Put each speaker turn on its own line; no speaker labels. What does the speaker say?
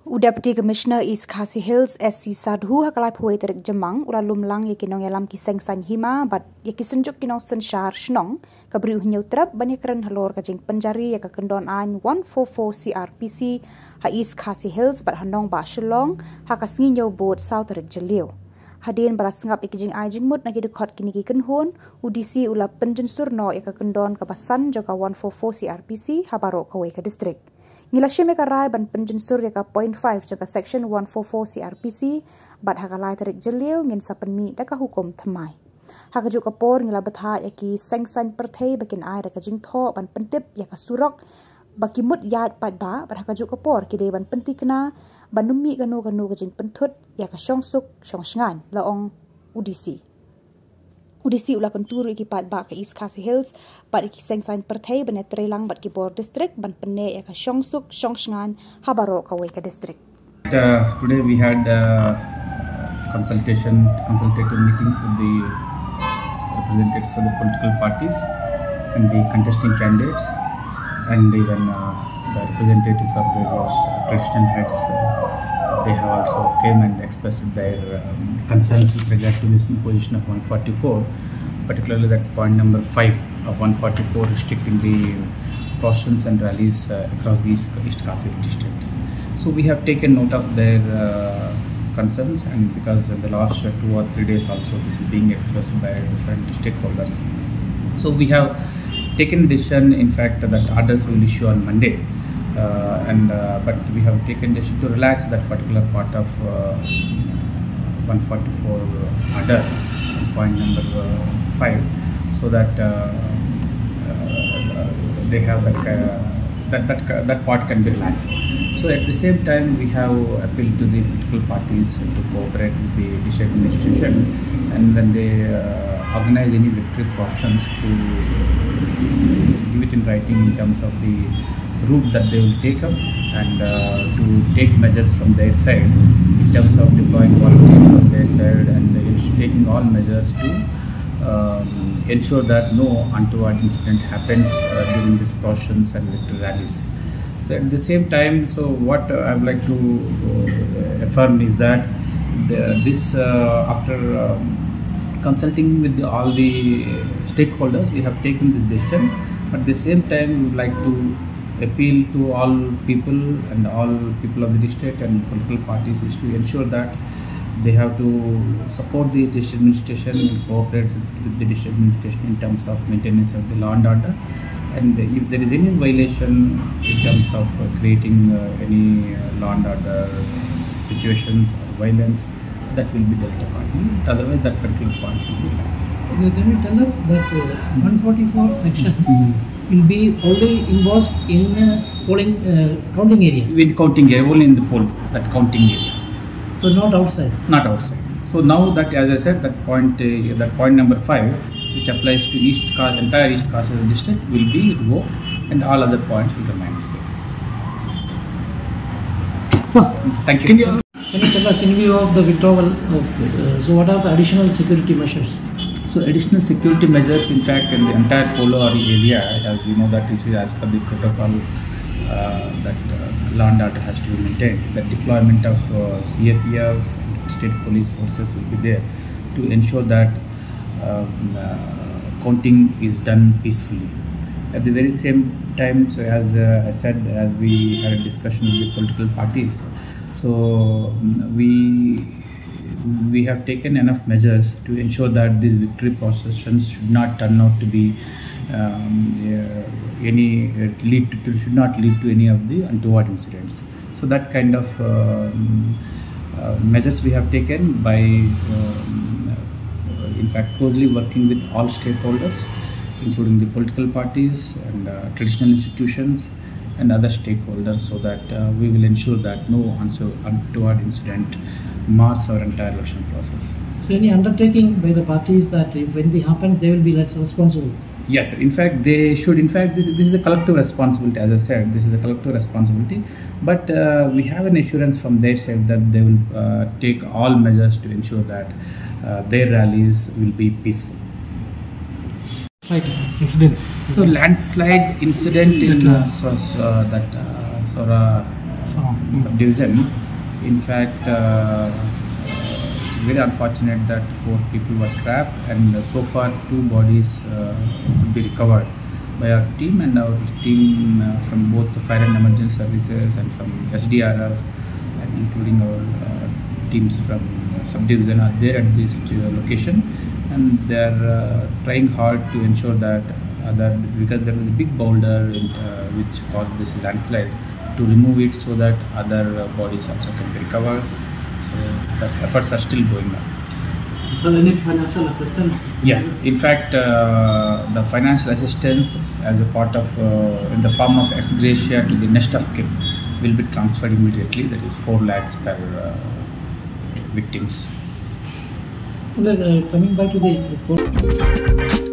Deputy Commissioner East Khasi Hills SC Sadhu hakalai phoi Tarik Jamang ula lumlang yakinong yalam kiseng san hima bat yakisenjuk kinong senshar Shillong kabri Niew trap banyakran halor kajing penjari yakakendon an 144 Crpc ha East Khasi Hills bat hanong ba Shillong hakasngi Niew boat South Tarik Jylliew. Hadin barasngap ikijing ajing mut nagi dekot kini kenhun UDC ula Pynjynsur no yakakendon kapasan joka 144 Crpc habaro kawe ke distrik. Ngilasya mekarai ban Pynjynsur yaka 0.5 jaga section 144 Crpc bat hakalai Tarik Jylliew ngin sapenmi daka hukum thamai. Hakajuk kapor ngila betha yaki sengsan perthei bakin ai daka jingtho ban pentip yaka surok baki mut yat pat ba bat hakajuk kapor kide ban penti kena banumi kanu kajing penthut yaka shongsuk shongsngan laong UDC. UDC ula kontur iki pat ba ke East Khasi Hills bat iki sengsan perthei ban trelang bat Khubor district ban penne yaka shongsuk shongsngan habaro kawe ka district.
Today we had consultative meetings with the representatives of the political parties and the contesting candidates and even the representatives of various traditional heads. They have also came and expressed their concerns with regard to this imposition of 144, particularly that point number 5 of 144 restricting the processions and rallies across the East Khasi district. So we have taken note of their concerns, and because in the last 2 or 3 days also this is being expressed by different stakeholders. So we have taken decision, in fact, that orders will issue on Monday. But we have taken decision to relax that particular part of 144 order, point number 5, so that they have that part can be relaxed. So at the same time, we have appealed to the political parties to cooperate with the district administration, and when they organize any victory processions, to give it in writing in terms of the route that they will take up, and to take measures from their side in terms of deploying volunteers from their side, and taking all measures to ensure that no untoward incident happens during these processions and victory rallies. So at the same time, so what I would like to affirm is that after consulting with all the stakeholders, we have taken this decision. At the same time, we would like to appeal to all people and all people of the district and political parties is to ensure that they have to support the district administration and cooperate with the district administration in terms of maintenance of the law and order. And if there is any violation in terms of creating any law and order situations or violence, that will be dealt upon. Otherwise, that particular point will be relaxed.
Can you tell us that 144 section will be only involved in polling counting area?
In counting area, only in the poll, that counting area.
So not outside?
Not outside. So now that, as I said, that point number 5, which applies to entire East Khasi district, will be revoked, and all other points will remain the same.
So,
thank you.
Can you tell us in view of the withdrawal of, so what are the additional security measures?
So additional security measures, in fact, in the entire polo area, as we know that it is as per the protocol that law and order has to be maintained. The deployment of CAPF, state police forces will be there to ensure that counting is done peacefully. At the very same time, so as I said, as we had a discussion with the political parties, so we have taken enough measures to ensure that these victory processions should not turn out to be should not lead to any of the untoward incidents. So that kind of measures we have taken by in fact closely working with all stakeholders, including the political parties and traditional institutions and other stakeholders, so that we will ensure that no untoward incident mars our entire election process.
So any undertaking by the parties that when they happen, they will be less responsible?
Yes, in fact they should. In fact, this is a collective responsibility. As I said, this is a collective responsibility, but we have an assurance from their side that they will take all measures to ensure that their rallies will be peaceful.
Incident.
So landslide incident in subdivision. In fact, very unfortunate that 4 people were trapped, and so far 2 bodies could be recovered by our team, and our team from both the fire and emergency services and from SDRF, and including our teams from subdivision are there at this location, and they are trying hard to ensure that because there was a big boulder which caused this landslide, to remove it so that other bodies also can be recovered. So the efforts are still going on.
So any financial assistance?
Yes, in fact, the financial assistance as a part of in the form of ex gratia to the next of kin will be transferred immediately. That is 4 lakhs per victims.
Coming back to the report.